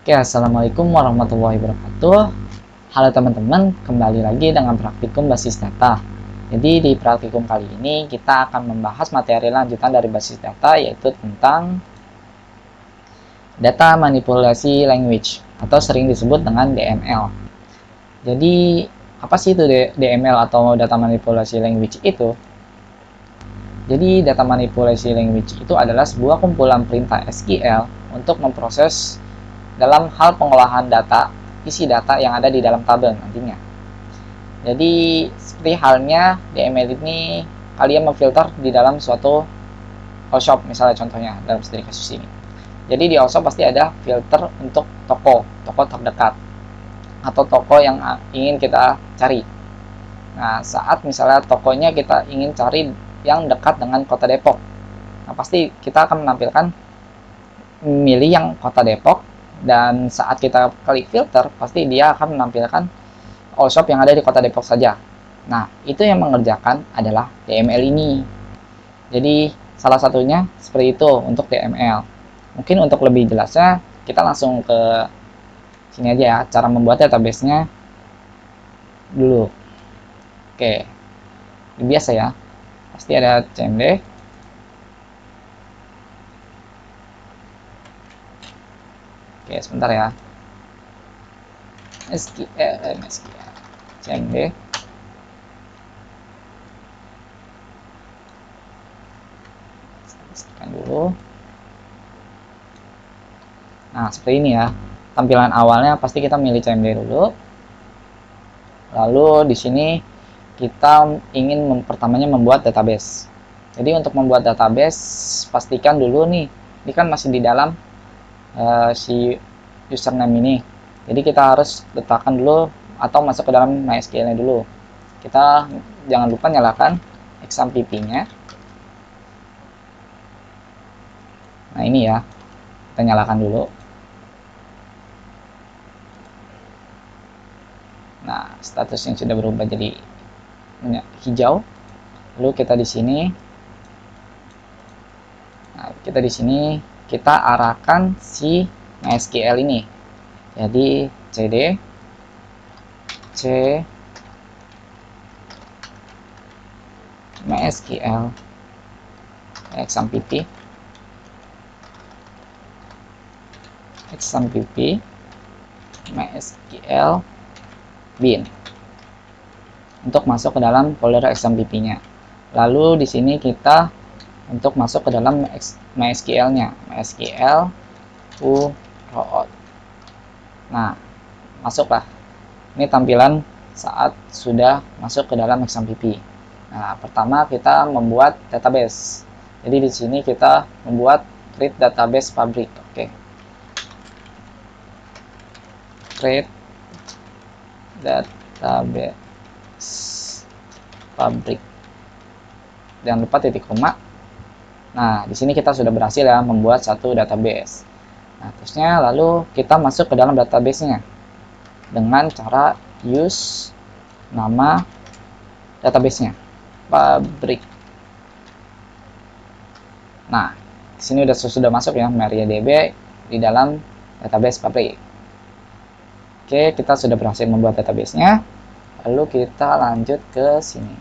Oke, assalamualaikum warahmatullahi wabarakatuh. Halo teman-teman, kembali lagi dengan praktikum basis data. Jadi di praktikum kali ini kita akan membahas materi lanjutan dari basis data, yaitu tentang data manipulasi language atau sering disebut dengan DML. Jadi apa sih itu DML atau data manipulasi language itu? Jadi data manipulasi language itu adalah sebuah kumpulan perintah SQL untuk memproses dalam hal pengolahan data, isi data yang ada di dalam tabel nantinya. Jadi seperti halnya DML ini kalian memfilter di dalam suatu all shop misalnya, contohnya dalam studi kasus ini. Jadi di all shop pasti ada filter untuk toko terdekat atau toko yang ingin kita cari. Nah, saat misalnya tokonya kita ingin cari yang dekat dengan kota Depok, nah pasti kita akan menampilkan milih yang kota Depok. Dan saat kita klik filter, pasti dia akan menampilkan all shop yang ada di kota Depok saja. Nah, itu yang mengerjakan adalah DML ini. Jadi, salah satunya seperti itu untuk DML. Mungkin untuk lebih jelasnya, kita langsung ke sini aja ya, cara membuat database-nya dulu. Oke, biasa ya. Pasti ada CMD. Oke, sebentar ya. SQL, CMD. Pastikan dulu. Nah, seperti ini ya. Tampilan awalnya pasti kita milih CMD dulu. Lalu di sini kita ingin pertamanya membuat database. Jadi untuk membuat database, pastikan dulu nih, ini kan masih di dalam si username ini. Jadi kita harus letakkan dulu atau masuk ke dalam MySQL-nya dulu. Kita jangan lupa nyalakan XAMPP-nya. Nah ini ya, kita nyalakan dulu. Nah, statusnya sudah berubah jadi hijau. Lalu kita di sini, nah kita di sini kita arahkan si MySQL ini. Jadi cd c MySQL XAMPP MySQL bin untuk masuk ke dalam folder XAMPP-nya. Lalu di sini kita untuk masuk ke dalam MySQL-nya, MySQL root. Nah, masuklah. Ini tampilan saat sudah masuk ke dalam XAMPP. Nah, pertama kita membuat database. Jadi di sini kita membuat create database public. Oke. Create database public. Jangan lupa titik koma. Nah, di sini kita sudah berhasil ya membuat satu database. Nah, terusnya lalu kita masuk ke dalam database-nya dengan cara use nama database-nya public. Nah, di sini sudah masuk ya MariaDB di dalam database public. Oke, kita sudah berhasil membuat database-nya. Lalu kita lanjut ke sini.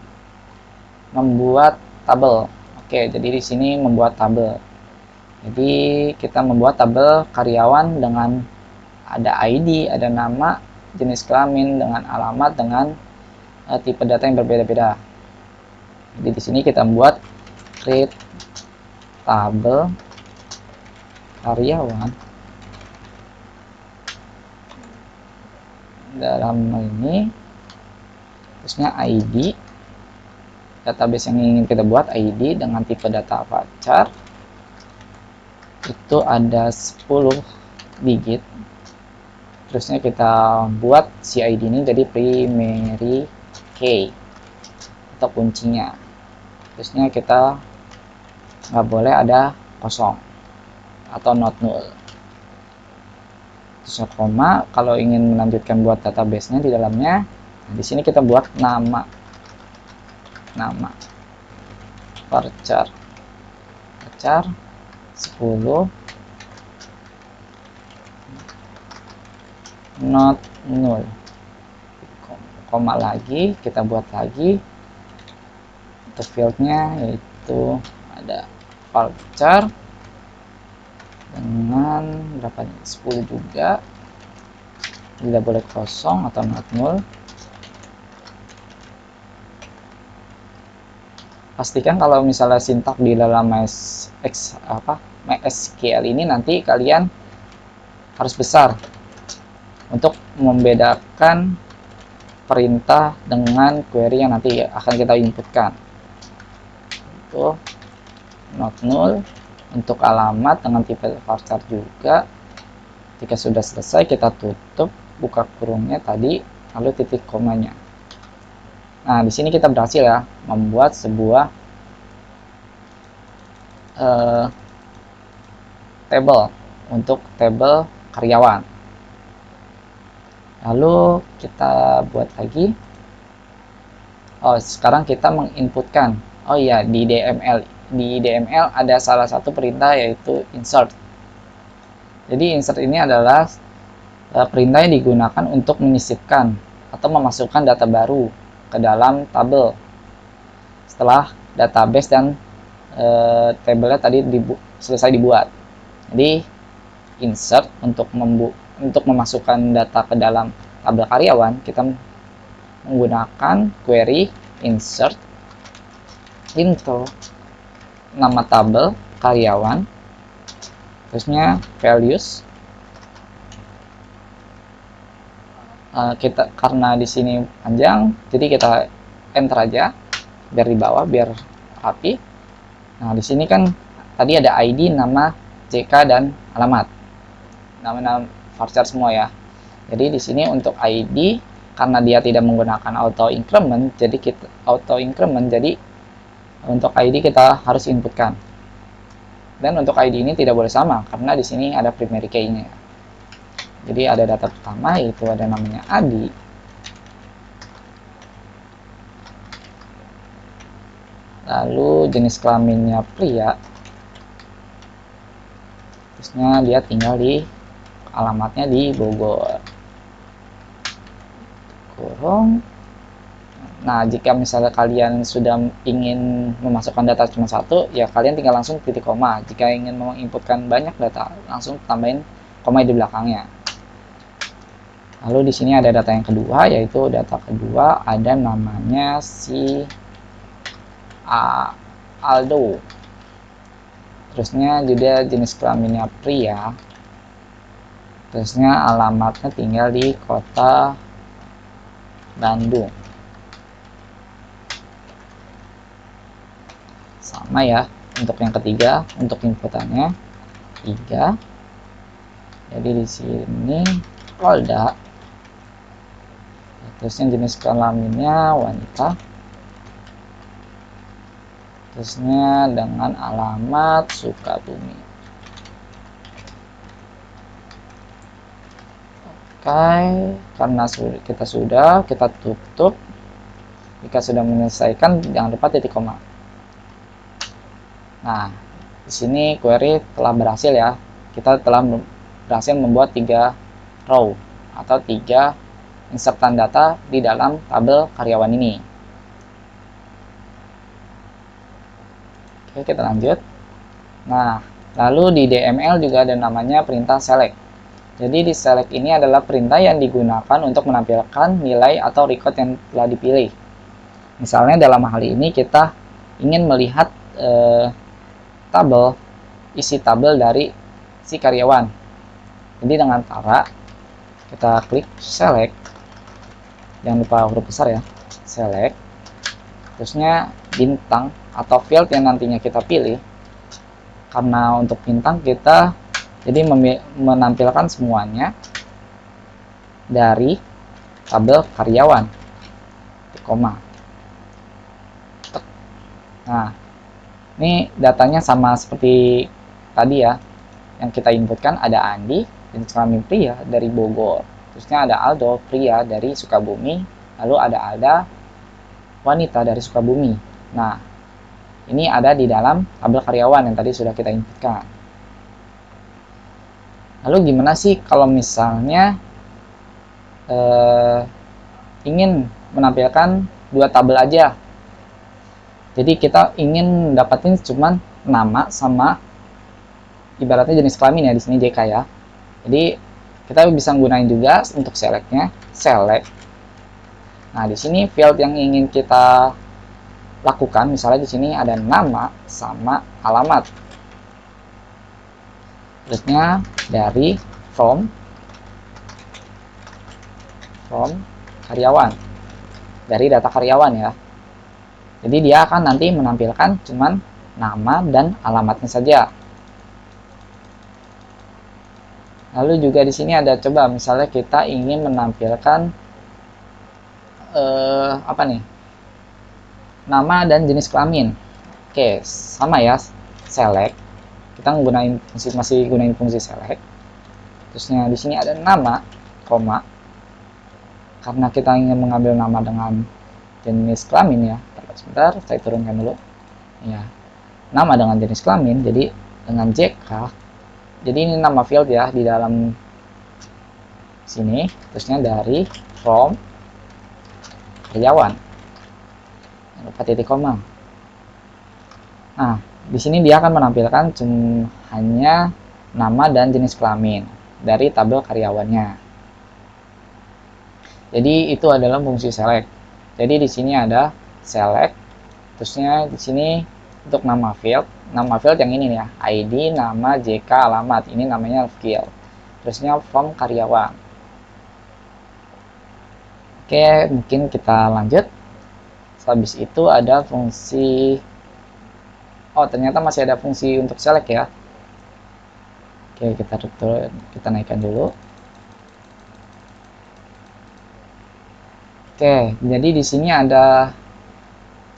Membuat tabel. Oke, jadi di sini membuat tabel. Jadi kita membuat tabel karyawan dengan ada ID, ada nama, jenis kelamin, dengan alamat, dengan tipe data yang berbeda-beda. Jadi di sini kita membuat create tabel karyawan dalam ini, terusnya ID, database yang ingin kita buat ID dengan tipe data varchar itu ada 10 digit. Terusnya kita buat si ID ini jadi primary key atau kuncinya. Terusnya kita nggak boleh ada kosong atau not null. Terusnya koma kalau ingin melanjutkan buat database-nya di dalamnya. Nah, di sini kita buat nama varchar 10 not null, koma lagi, kita buat lagi untuk fieldnya, yaitu ada varchar dengan berapa nih, 10 juga, tidak boleh kosong atau not null. Pastikan kalau misalnya sintak di dalam MySQL ini nanti kalian harus besar untuk membedakan perintah dengan query yang nanti akan kita inputkan. Itu not null untuk alamat dengan tipe varchar juga. Jika sudah selesai, kita tutup, buka kurungnya tadi, lalu titik komanya. Nah, di sini kita berhasil ya membuat sebuah table untuk tabel karyawan. Lalu kita buat lagi. Oh, sekarang kita menginputkan. Oh iya, di DML ada salah satu perintah, yaitu insert. Jadi insert ini adalah perintah yang digunakan untuk menyisipkan atau memasukkan data baru ke dalam tabel setelah database dan tabelnya tadi selesai dibuat. Jadi insert untuk memasukkan data ke dalam tabel karyawan, kita menggunakan query insert into nama tabel karyawan, terusnya values. Kita karena di sini panjang, jadi kita enter aja biar di bawah biar rapi. Nah, di sini kan tadi ada ID, nama, CK dan alamat. Nama-nama varchar semua ya. Jadi di sini untuk ID, karena dia tidak menggunakan auto increment, jadi untuk ID kita harus inputkan. Dan untuk ID ini tidak boleh sama karena di sini ada primary key-nya. Jadi ada data pertama, yaitu ada namanya Adi. Lalu jenis kelaminnya pria. Terusnya dia tinggal di alamatnya di Bogor. Kurung. Nah, jika misalnya kalian sudah ingin memasukkan data cuma satu, ya kalian tinggal langsung titik koma. Jika ingin menginputkan banyak data, langsung tambahin koma di belakangnya. Lalu di sini ada data yang kedua, yaitu data kedua ada namanya si Aldo. Terusnya juga jenis kelaminnya pria. Terusnya alamatnya tinggal di kota Bandung. Sama ya untuk yang ketiga, untuk inputannya 3. Jadi di sini Polda. Terusnya jenis kelaminnya wanita. Terusnya dengan alamat Sukabumi. Oke, karena kita tutup. Jika sudah menyelesaikan, jangan lupa titik koma. Nah, di sini query telah berhasil ya. Kita telah berhasil membuat 3 row atau 3 insertan data di dalam tabel karyawan ini. Oke, kita lanjut. Nah, lalu di DML juga ada namanya perintah select. Jadi di select ini adalah perintah yang digunakan untuk menampilkan nilai atau record yang telah dipilih. Misalnya dalam hal ini kita ingin melihat isi tabel dari si karyawan. Jadi dengan cara kita klik select, jangan lupa huruf besar ya, select, terusnya bintang atau field yang nantinya kita pilih. Karena untuk bintang kita jadi menampilkan semuanya dari tabel karyawan, koma. Nah, ini datanya sama seperti tadi ya, yang kita inputkan ada Andi, jenis kelamin pria dari Bogor. Terusnya ada Aldo, pria dari Sukabumi. Lalu ada Alda, wanita dari Sukabumi. Nah, ini ada di dalam tabel karyawan yang tadi sudah kita inputkan. Lalu gimana sih kalau misalnya ingin menampilkan dua tabel aja. Jadi kita ingin dapatin cuman nama sama ibaratnya jenis kelamin ya, di sini JK ya. Jadi kita bisa gunain juga untuk selectnya select. Nah, di sini field yang ingin kita lakukan, misalnya di sini ada nama sama alamat. Terusnya dari from karyawan, dari data karyawan ya. Jadi dia akan nanti menampilkan cuman nama dan alamatnya saja. Lalu juga di sini ada, coba misalnya kita ingin menampilkan apa nih, nama dan jenis kelamin. Oke, sama ya, select. Kita menggunakan masih gunain fungsi select. Terusnya di sini ada nama, koma. Karena kita ingin mengambil nama dengan jenis kelamin ya. Sebentar, saya turunkan dulu. Ya, nama dengan jenis kelamin, jadi dengan JK. Jadi ini nama field ya di dalam sini. Terusnya dari from karyawan. Lupa titik koma. Nah, di sini dia akan menampilkan hanya nama dan jenis kelamin dari tabel karyawannya. Jadi itu adalah fungsi select. Jadi di sini ada select, terusnya di sini untuk nama field yang ini ya, ID, nama, JK, alamat, ini namanya field. Terusnya from karyawan. Oke, mungkin kita lanjut. Habis itu ada fungsi, oh ternyata masih ada fungsi untuk select ya. Oke, kita naikkan dulu. Oke, jadi di sini ada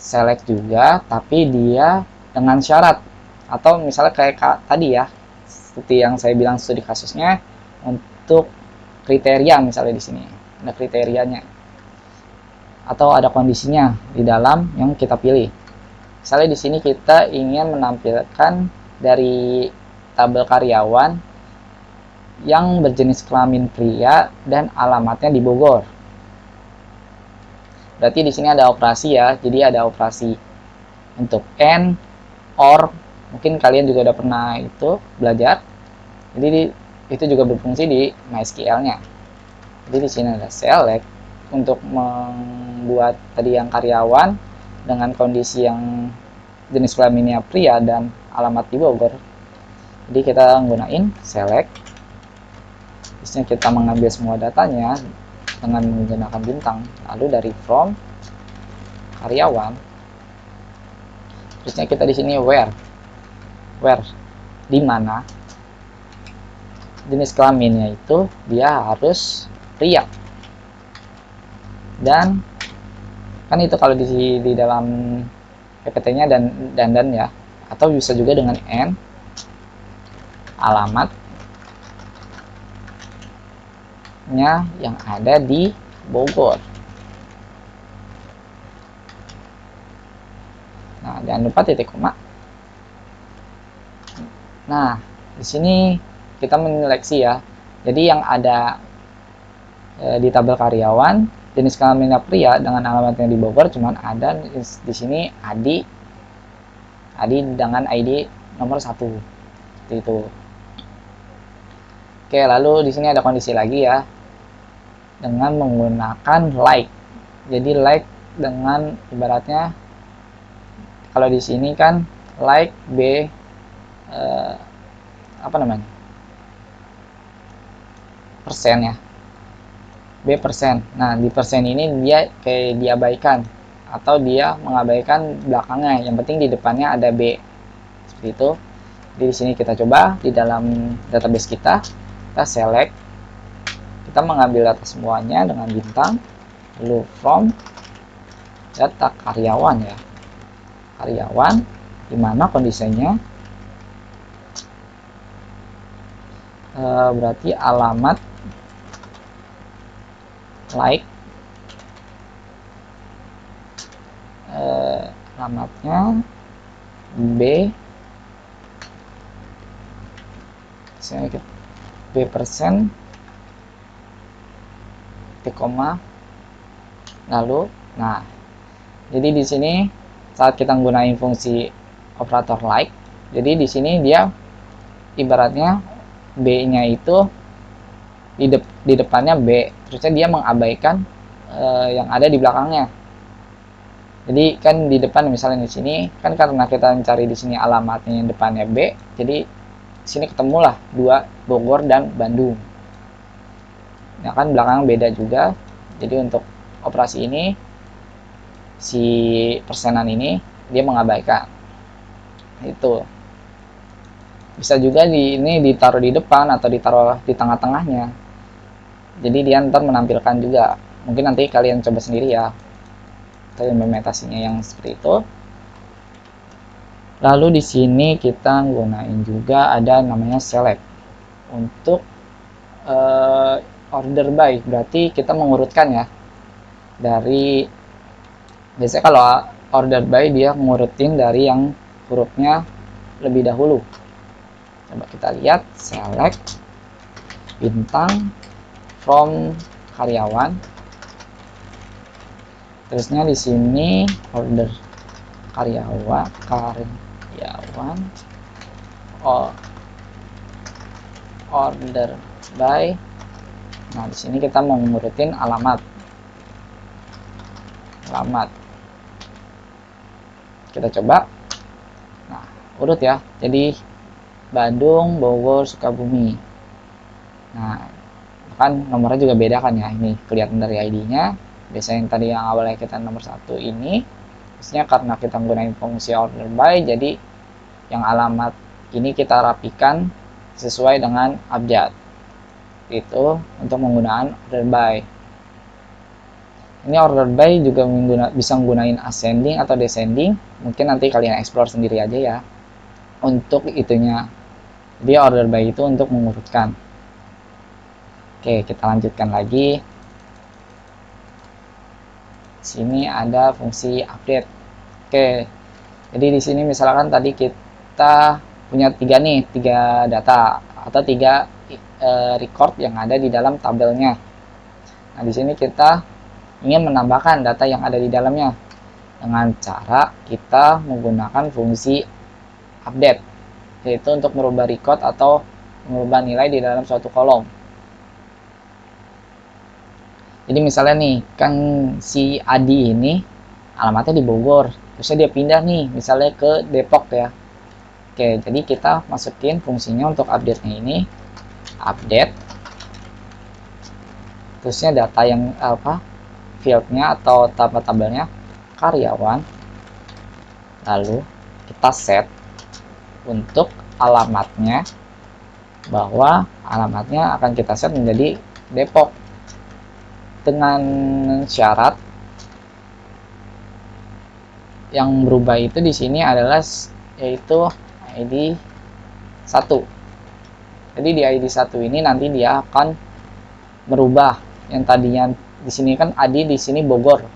select juga, tapi dia dengan syarat. Atau misalnya kayak tadi ya, seperti yang saya bilang studi kasusnya, untuk kriteria misalnya di sini ada kriterianya atau ada kondisinya di dalam yang kita pilih. Misalnya di sini kita ingin menampilkan dari tabel karyawan yang berjenis kelamin pria dan alamatnya di Bogor. Berarti di sini ada operasi ya, jadi ada operasi untuk and, or, mungkin kalian juga udah pernah itu belajar. Jadi itu juga berfungsi di MySQL-nya. Jadi di sini ada select untuk membuat tadi yang karyawan dengan kondisi yang jenis kelaminnya pria dan alamat di Bogor. Jadi kita menggunakan select. Di sini kita mengambil semua datanya dengan menggunakan bintang, lalu dari from karyawan. Terusnya kita di sini where di mana jenis kelaminnya itu dia harus pria. Dan kan itu kalau di dalam PPT-nya dan ya, atau bisa juga dengan n alamatnya yang ada di Bogor. Nah, jangan lupa titik koma. Nah, di sini kita menyeleksi ya. Jadi yang ada di tabel karyawan jenis kelaminnya pria dengan alamatnya di Bogor cuman ada di sini Adi dengan ID nomor 1. Seperti itu. Oke, lalu di sini ada kondisi lagi ya. Dengan menggunakan like. Jadi like dengan ibaratnya kalau di sini kan like B apa namanya? Persen ya. B persen. Nah, di persen ini dia kayak diabaikan atau dia mengabaikan belakangnya. Yang penting di depannya ada B. Seperti itu. Jadi di sini kita coba di dalam database kita select. Kita mengambil data semuanya dengan bintang. Lalu from data karyawan ya. Karyawan di mana kondisinya berarti alamat like alamatnya B B persen ketik koma, lalu nah, jadi di sini saat kita menggunakan fungsi operator like, jadi di sini dia ibaratnya B-nya itu di depannya B, terusnya dia mengabaikan yang ada di belakangnya. Jadi kan di depan misalnya di sini kan karena kita mencari di sini alamatnya yang depannya B, jadi di sini ketemulah dua, Bogor dan Bandung. Ya kan belakang beda juga. Jadi untuk operasi ini si persenan ini dia mengabaikan. Itu bisa juga ini ditaruh di depan atau ditaruh di tengah-tengahnya. Jadi dia ntar menampilkan juga. Mungkin nanti kalian coba sendiri ya. Atau implementasinya yang seperti itu. Lalu di sini kita gunain juga ada namanya select untuk order by, berarti kita mengurutkan ya dari, biasanya kalau order by dia ngurutin dari yang hurufnya lebih dahulu. Coba kita lihat select bintang from karyawan, terusnya di sini order karyawan order by. Nah, di sini kita mau ngurutin alamat. Kita coba. Nah, urut ya. Jadi Bandung, Bogor, Sukabumi. Nah, kan nomornya juga beda kan ya. Ini kelihatan dari ID-nya. Biasanya yang tadi yang awalnya kita nomor 1 ini, biasanya karena kita menggunakan fungsi order by, jadi yang alamat ini kita rapikan sesuai dengan abjad. Itu untuk menggunakan order by. Ini order by juga bisa menggunakan ascending atau descending. Mungkin nanti kalian explore sendiri aja ya. Untuk itunya. Jadi order by itu untuk mengurutkan. Oke, kita lanjutkan lagi. Sini ada fungsi update. Oke. Jadi di sini misalkan tadi kita punya tiga data atau tiga record yang ada di dalam tabelnya. Nah, di sini kita ingin menambahkan data yang ada di dalamnya dengan cara kita menggunakan fungsi update, yaitu untuk merubah record atau merubah nilai di dalam suatu kolom. Jadi misalnya nih, kan si Adi ini alamatnya di Bogor, terusnya dia pindah nih misalnya ke Depok ya. Oke, jadi kita masukin fungsinya untuk update-nya ini update, terusnya data yang fieldnya atau tabelnya karyawan, lalu kita set untuk alamatnya, bahwa alamatnya akan kita set menjadi Depok dengan syarat yang berubah itu di sini adalah yaitu ID 1. Jadi di ID 1 ini nanti dia akan merubah yang tadinya di sini kan Adi, di sini Bogor.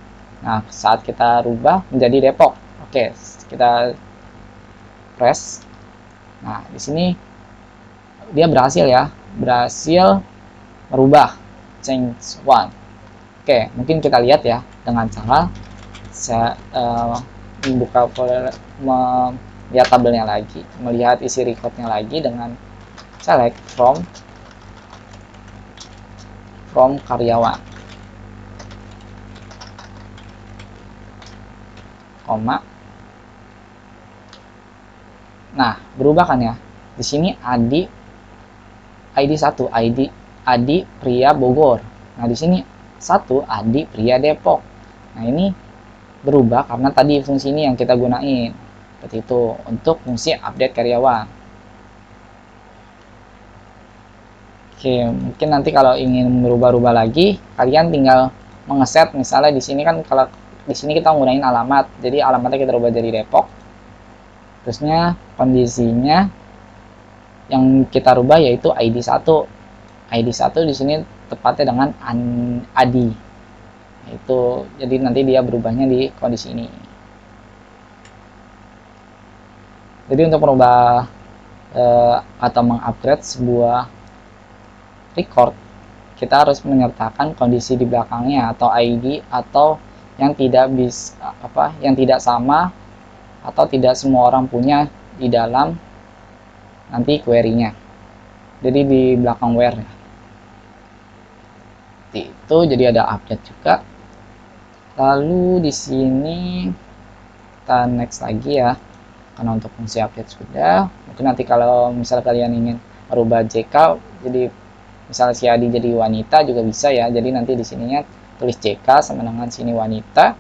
Nah, saat kita rubah menjadi Depok. Oke, kita press. Nah, di sini dia berhasil ya. Berhasil merubah change one. Oke, mungkin kita lihat ya dengan cara saya membuka folder, melihat tabelnya lagi, melihat isi recordnya lagi dengan select from karyawan, koma. Nah, berubah kan ya. Di sini ID 1 Adi pria Bogor. Nah, di sini 1 Adi pria Depok. Nah, ini berubah karena tadi fungsi ini yang kita gunain. Seperti itu untuk fungsi update karyawan. Oke, mungkin nanti kalau ingin merubah-rubah lagi, kalian tinggal mengeset. Misalnya di sini kan kalau di sini kita menggunakan alamat, jadi alamatnya kita rubah jadi Depok. Terusnya kondisinya yang kita rubah yaitu ID 1. ID 1 di sini tepatnya dengan Adi. Itu jadi nanti dia berubahnya di kondisi ini. Jadi untuk merubah atau mengupgrade sebuah record, kita harus menyertakan kondisi di belakangnya atau ID atau yang tidak sama atau tidak semua orang punya di dalam nanti query-nya. Jadi di belakang where itu jadi ada update juga. Lalu di sini kita next lagi ya, karena untuk fungsi update sudah. Mungkin nanti kalau misal kalian ingin merubah JK jadi misalnya si Adi jadi wanita juga bisa ya. Jadi nanti di sininya tulis JK sama dengan sini wanita,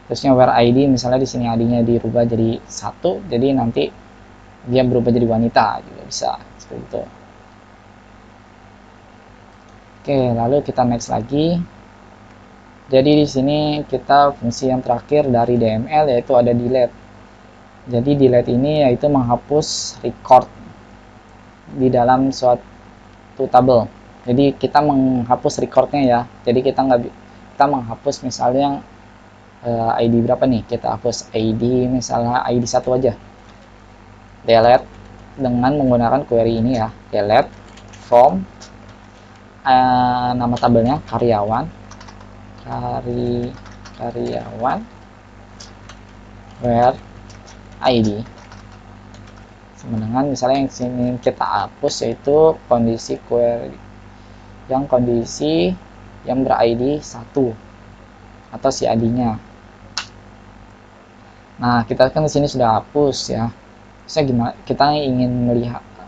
terusnya where ID misalnya di sini ID-nya dirubah jadi 1, jadi nanti dia berubah jadi wanita juga bisa seperti itu. Oke, lalu kita next lagi. Jadi di sini kita fungsi yang terakhir dari DML yaitu ada delete. Jadi delete ini yaitu menghapus record di dalam suatu tabel. Jadi kita menghapus recordnya ya. Jadi kita menghapus misalnya ID berapa nih? Kita hapus ID misalnya ID 1 aja. Delete dengan menggunakan query ini ya. Delete from nama tabelnya karyawan where ID sama dengan misalnya yang sini kita hapus yaitu kondisi query yang ber-ID 1 atau si ID-nya. Nah, kita kan di sini sudah hapus ya. Terusnya gimana? Kita ingin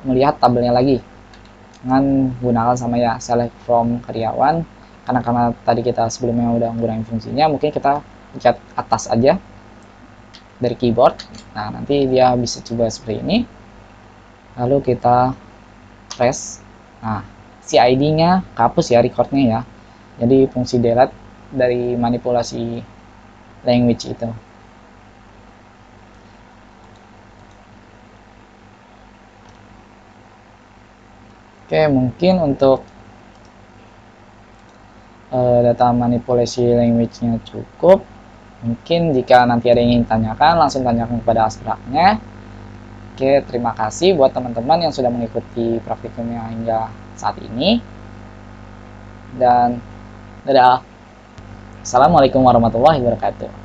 melihat tabelnya lagi dengan gunakan sama ya select from karyawan. Karena tadi kita sebelumnya udah menggunakan fungsinya, mungkin kita pencet atas aja dari keyboard. Nah, nanti dia bisa coba seperti ini. Lalu kita press. Nah, si ID-nya kehapus ya, recordnya ya. Jadi fungsi delete dari manipulasi language itu. Oke, mungkin untuk data manipulasi language-nya cukup. Mungkin jika nanti ada yang ingin tanyakan, langsung tanyakan kepada Astra-nya. Oke, terima kasih buat teman-teman yang sudah mengikuti praktikumnya hingga saat ini. Dan dadah. Assalamualaikum warahmatullahi wabarakatuh.